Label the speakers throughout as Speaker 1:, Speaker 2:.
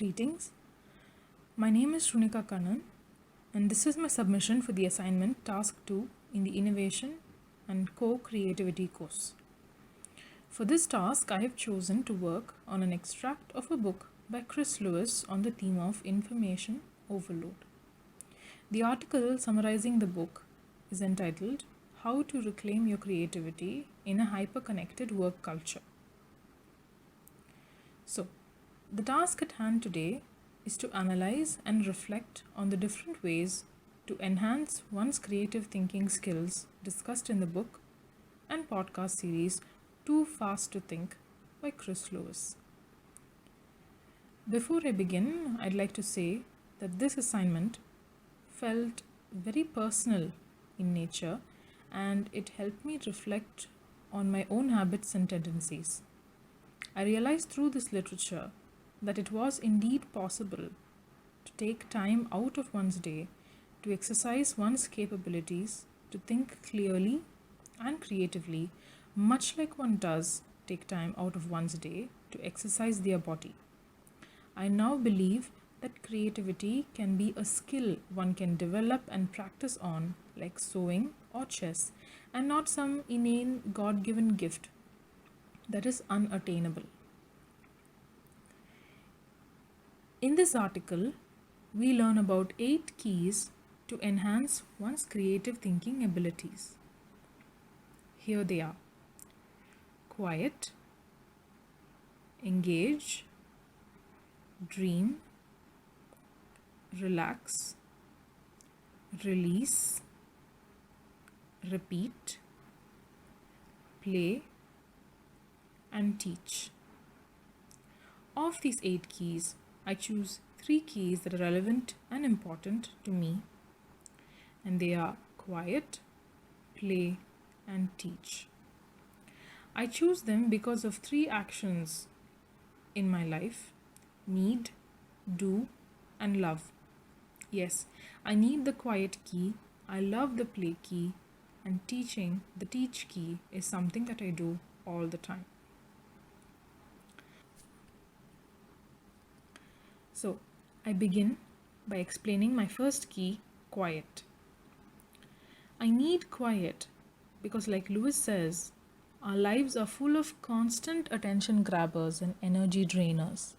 Speaker 1: Greetings. My name is Shrunika Kannan, and this is my submission for the assignment Task 2 in the Innovation and Co-Creativity course. For this task, I have chosen to work on an extract of a book by Chris Lewis on the theme of information overload. The article summarizing the book is entitled How to Reclaim Your Creativity in a Hyper-Connected Work Culture. So, the task at hand today is to analyze and reflect on the different ways to enhance one's creative thinking skills discussed in the book and podcast series Too Fast to Think by Chris Lewis. Before I begin, I'd like to say that this assignment felt very personal in nature and it helped me reflect on my own habits and tendencies. I realized through this literature that it was indeed possible to take time out of one's day to exercise one's capabilities to think clearly and creatively, much like one does take time out of one's day to exercise their body. I now believe that creativity can be a skill one can develop and practice on, like sewing or chess, and not some inane God-given gift that is unattainable. In this article, we learn about 8 keys to enhance one's creative thinking abilities. Here they are: quiet, engage, dream, relax, release, repeat, play, and teach. Of these 8 keys, I choose 3 keys that are relevant and important to me, and they are quiet, play, and teach. I choose them because of 3 actions in my life: need, do, and love. Yes, I need the quiet key, I love the play key, and teaching, the teach key, is something that I do all the time. So, I begin by explaining my first key, quiet. I need quiet because, like Lewis says, our lives are full of constant attention grabbers and energy drainers.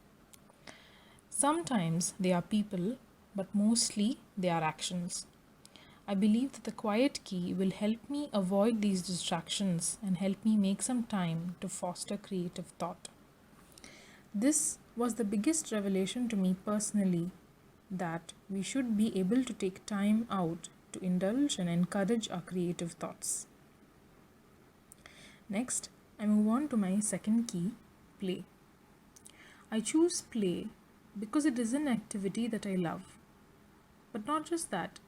Speaker 1: Sometimes they are people, but mostly they are actions. I believe that the quiet key will help me avoid these distractions and help me make some time to foster creative thought. This was the biggest revelation to me personally, that we should be able to take time out to indulge and encourage our creative thoughts. Next, I move on to my second key, play. I choose play because it is an activity that I love. But not just that.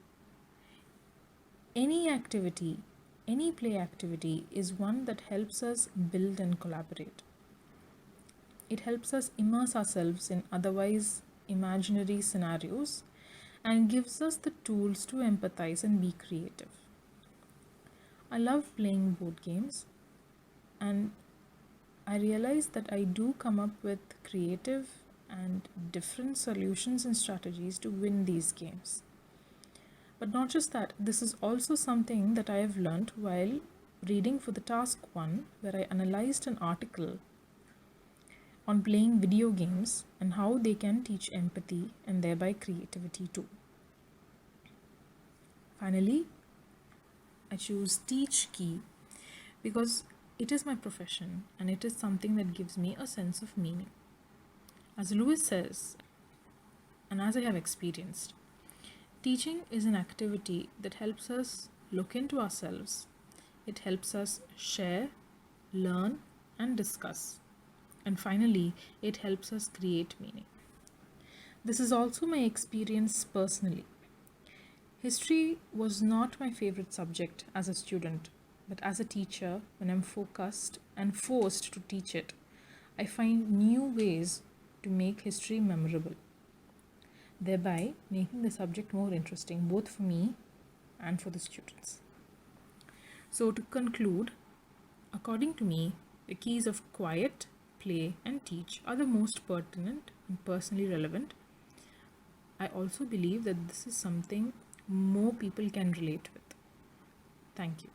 Speaker 1: Any activity, any play activity is one that helps us build and collaborate. It helps us immerse ourselves in otherwise imaginary scenarios and gives us the tools to empathize and be creative. I love playing board games, and I realize that I do come up with creative and different solutions and strategies to win these games. But not just that, this is also something that I have learned while reading for the task 1, where I analyzed an article on playing video games and how they can teach empathy and thereby creativity too. Finally, I choose teach key because it is my profession and it is something that gives me a sense of meaning. As Lewis says, and as I have experienced, teaching is an activity that helps us look into ourselves. It helps us share, learn, and discuss. And finally, it helps us create meaning. This is also my experience personally. History was not my favorite subject as a student, but as a teacher, when I'm focused and forced to teach it, I find new ways to make history memorable, thereby making the subject more interesting both for me and for the students. So to conclude, according to me, the keys of quiet, play, and teach are the most pertinent and personally relevant. I also believe that this is something more people can relate with. Thank you.